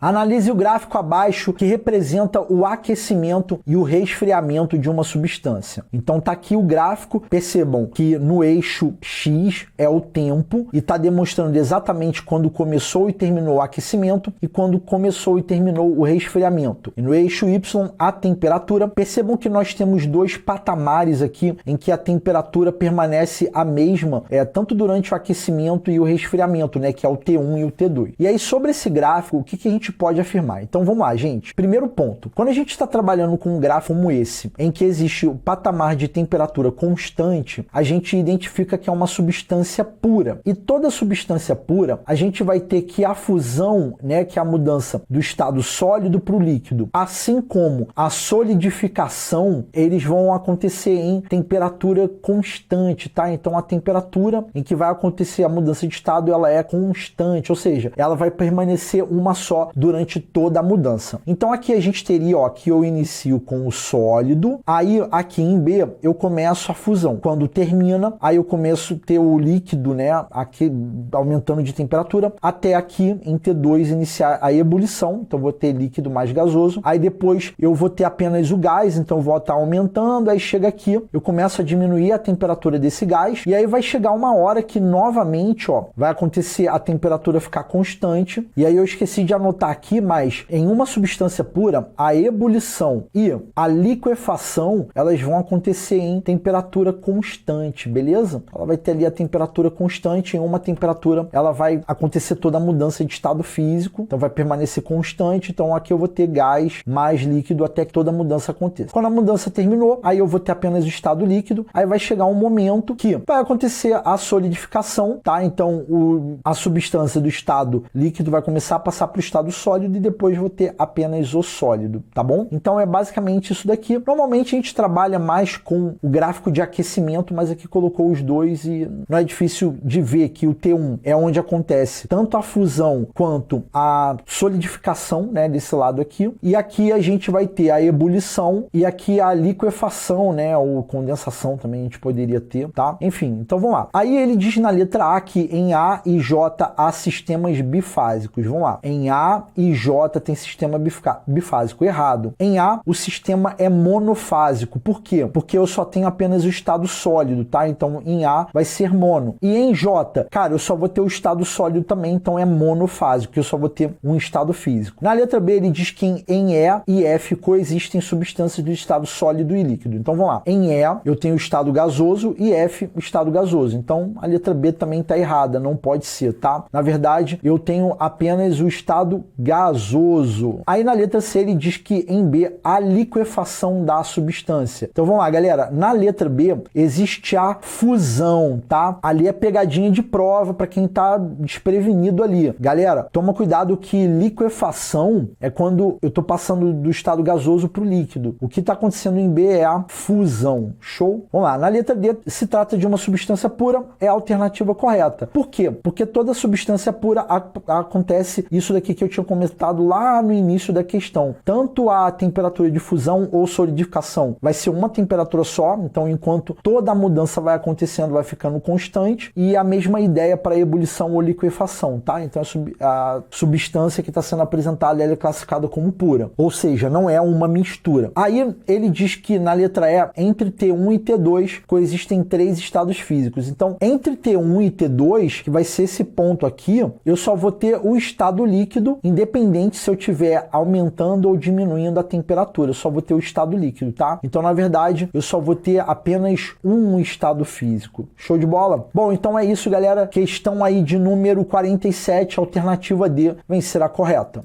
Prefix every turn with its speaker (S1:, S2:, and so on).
S1: Analise o gráfico abaixo que representa o aquecimento e o resfriamento de uma substância. Então tá aqui o gráfico, percebam que no eixo X é o tempo e está demonstrando exatamente quando começou e terminou o aquecimento e quando começou e terminou o resfriamento. E no eixo Y a temperatura. Percebam que nós temos dois patamares aqui em que a temperatura permanece a mesma, tanto durante o aquecimento e o resfriamento, né, que é o T1 e o T2. E aí sobre esse gráfico, o que a gente pode afirmar? Então vamos lá, gente. Primeiro ponto, quando a gente está trabalhando com um gráfico como esse, em que existe o patamar de temperatura constante, a gente identifica que é uma substância pura. E toda substância pura, a gente vai ter que a fusão, né, que é a mudança do estado sólido para o líquido, assim como a solidificação, eles vão acontecer em temperatura constante, tá? Então a temperatura em que vai acontecer a mudança de estado, ela é constante, ou seja, ela vai permanecer uma só durante toda a mudança. Então aqui a gente teria, ó, que eu inicio com o sólido, aí aqui em B eu começo a fusão. Quando termina, aí eu começo a ter o líquido, né, aqui aumentando de temperatura, até aqui em T2 iniciar a ebulição, então vou ter líquido mais gasoso, aí depois eu vou ter apenas o gás, então vou estar aumentando, aí chega aqui, eu começo a diminuir a temperatura desse gás, e aí vai chegar uma hora que novamente, ó, vai acontecer a temperatura ficar constante, e aí eu esqueci de anotar aqui, mas em uma substância pura, a ebulição e a liquefação, elas vão acontecer em temperatura constante, beleza? Ela vai ter ali a temperatura constante, em uma temperatura ela vai acontecer toda a mudança de estado físico, então vai permanecer constante, então aqui eu vou ter gás mais líquido até que toda a mudança aconteça. Quando a mudança terminou, aí eu vou ter apenas o estado líquido, aí vai chegar um momento que vai acontecer a solidificação, tá? Então a substância do estado líquido vai começar a passar para o estado sólido e depois vou ter apenas o sólido, tá bom? Então é basicamente isso daqui. Normalmente a gente trabalha mais com o gráfico de aquecimento, mas aqui colocou os dois e não é difícil de ver que o T1 é onde acontece tanto a fusão quanto a solidificação, né, desse lado aqui, e aqui a gente vai ter a ebulição e aqui a liquefação, né, ou condensação também a gente poderia ter, tá? Enfim, então vamos lá. Aí ele diz na letra A que em A e J há sistemas bifásicos. Vamos lá. Em A e J tem sistema bifásico. Errado. Em A, o sistema é monofásico. Por quê? Porque eu só tenho apenas o estado sólido, tá? Então, em A vai ser mono. E em J, cara, eu só vou ter o estado sólido também, então é monofásico, que eu só vou ter um estado físico. Na letra B, ele diz que em E e F coexistem substâncias do estado sólido e líquido. Então, vamos lá. Em E, eu tenho o estado gasoso e F, o estado gasoso. Então, a letra B também está errada, não pode ser, tá? Na verdade, eu tenho apenas o estado gasoso. Aí, na letra C, ele diz que em B, a liquefação da substância. Então, vamos lá, galera. Na letra B, existe a fusão, tá? Ali é pegadinha de prova para quem tá desprevenido ali. Galera, toma cuidado que liquefação é quando eu tô passando do estado gasoso para o líquido. O que está acontecendo em B é a fusão. Show? Vamos lá. Na letra D, se trata de uma substância pura, é a alternativa correta. Por quê? Porque toda substância pura acontece isso daqui que eu tinha comentado lá no início da questão. Tanto a temperatura de fusão ou solidificação vai ser uma temperatura só, então enquanto toda a mudança vai acontecendo, vai ficando constante, e a mesma ideia para ebulição ou liquefação, tá? Então a substância que está sendo apresentada ela é classificada como pura, ou seja, não é uma mistura. Aí ele diz que na letra E, entre T1 e T2 coexistem 3 estados físicos. Então, entre T1 e T2, que vai ser esse ponto aqui, eu só vou ter o estado líquido, independente se eu estiver aumentando ou diminuindo a temperatura, eu só vou ter o estado líquido, tá? Então, na verdade, eu só vou ter apenas um estado físico. Show de bola? Bom, então é isso, galera. Questão aí de número 47, alternativa D, vem ser a correta.